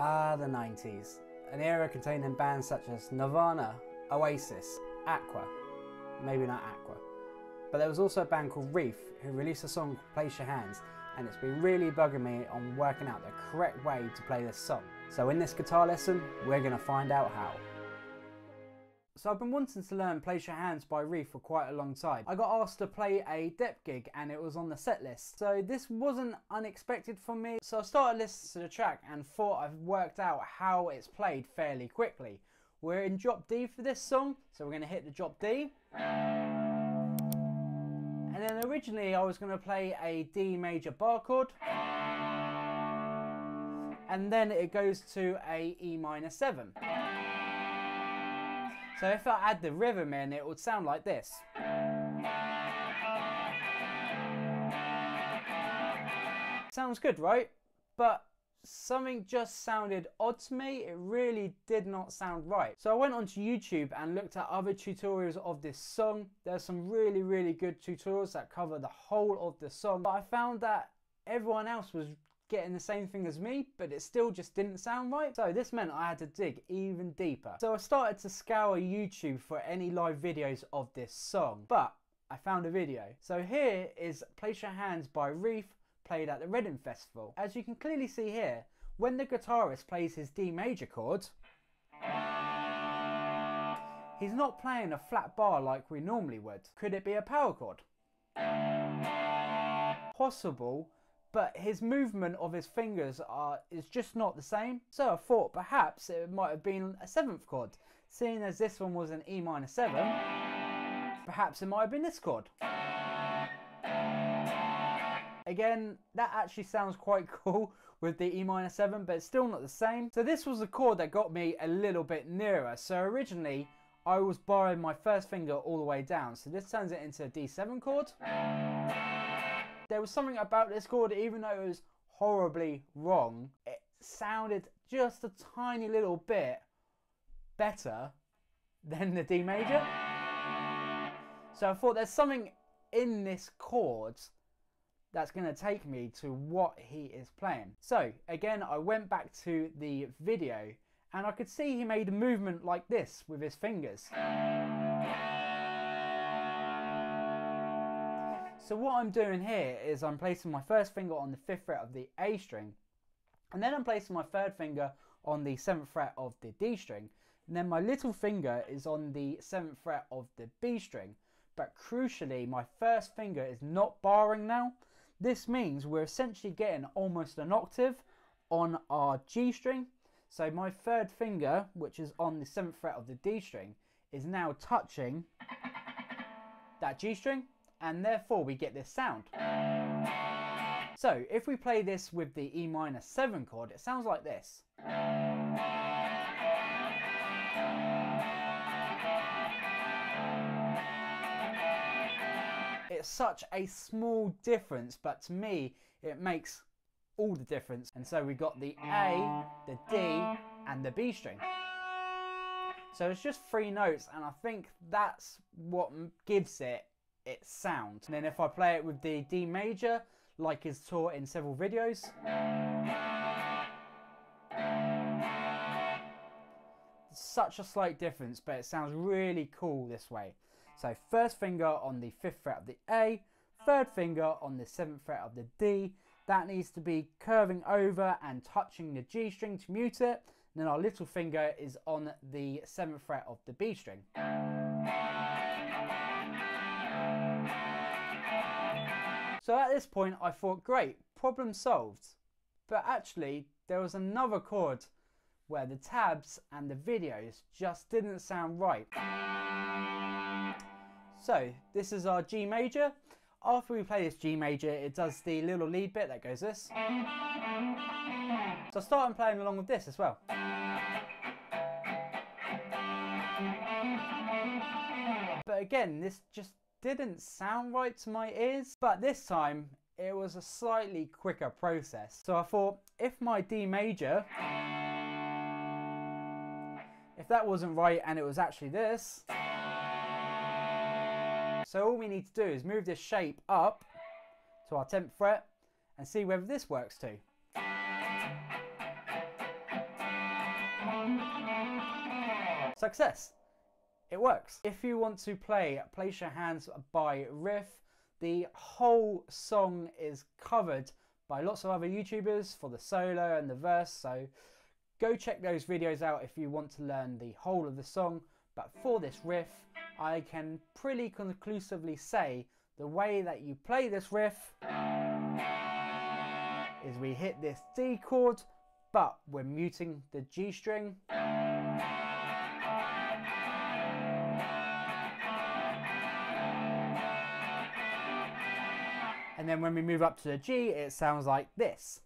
Ah, the 90s. An era containing bands such as Nirvana, Oasis, Aqua. Maybe not Aqua. But there was also a band called Reef who released a song called Place Your Hands, and it's been really bugging me on working out the correct way to play this song. So in this guitar lesson, we're going to find out how. So I've been wanting to learn Place Your Hands by Reef for quite a long time. I got asked to play a depth gig and it was on the set list. So this wasn't unexpected for me. So I started listening to the track and thought I've worked out how it's played fairly quickly. We're in drop D for this song, so we're going to hit the drop D. And then originally I was going to play a D major bar chord. And then it goes to a E minor 7. So if I add the rhythm in, it would sound like this. Sounds good, right? But something just sounded odd to me. It really did not sound right. So I went onto YouTube and looked at other tutorials of this song. There's some really good tutorials that cover the whole of the song. But I found that everyone else was getting the same thing as me, but it still just didn't sound right. So this meant I had to dig even deeper. So I started to scour YouTube for any live videos of this song, but I found a video. So here is Place Your Hands by Reef, played at the Reading Festival. As you can clearly see here, when the guitarist plays his D major chord, he's not playing a flat bar like we normally would. Could it be a power chord? Possible, but his movement of his fingers is just not the same. So I thought perhaps it might have been a 7th chord. Seeing as this one was an E minor 7, perhaps it might have been this chord. Again, that actually sounds quite cool with the E minor 7, but it's still not the same. So this was the chord that got me a little bit nearer. So originally I was barring my first finger all the way down. So this turns it into a D7 chord. There was something about this chord, even though it was horribly wrong, it sounded just a tiny little bit better than the D major. So I thought there's something in this chord that's going to take me to what he is playing. So again, I went back to the video and I could see he made a movement like this with his fingers. So what I'm doing here is I'm placing my first finger on the 5th fret of the A string, and then I'm placing my 3rd finger on the 7th fret of the D string, and then my little finger is on the 7th fret of the B string. But crucially, my first finger is not barring now. This means we're essentially getting almost an octave on our G string. So my 3rd finger, which is on the 7th fret of the D string, is now touching that G string, and therefore we get this sound. So if we play this with the E minor 7 chord, it sounds like this. It's such a small difference, but to me it makes all the difference. And so we got the A, the D and the B string. So it's just 3 notes, and I think that's what gives it its sound. And then if I play it with the D major, like is taught in several videos, such a slight difference, but it sounds really cool this way. So 1st finger on the 5th fret of the A, 3rd finger on the 7th fret of the D. That needs to be curving over and touching the G string to mute it. And then our little finger is on the 7th fret of the B string. So at this point I thought, great, problem solved. But actually there was another chord where the tabs and the videos just didn't sound right. So this is our G major. After we play this G major, it does the little lead bit that goes this. So I started playing along with this as well. But again, this just didn't sound right to my ears. But this time it was a slightly quicker process. So I thought, if my D major, if that wasn't right and it was actually this, so all we need to do is move this shape up to our 10th fret and see whether this works too. Success! It works. If you want to play Place Your Hands by Riff, the whole song is covered by lots of other YouTubers for the solo and the verse, so go check those videos out if you want to learn the whole of the song. But for this riff, I can pretty conclusively say the way that you play this riff is we hit this D chord, but we're muting the G string. And then when we move up to the G, it sounds like this.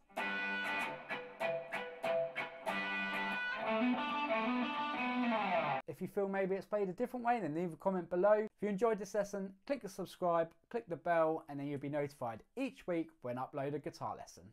If you feel maybe it's played a different way, then leave a comment below. If you enjoyed this lesson, click the subscribe, click the bell, and then you'll be notified each week when I upload a guitar lesson.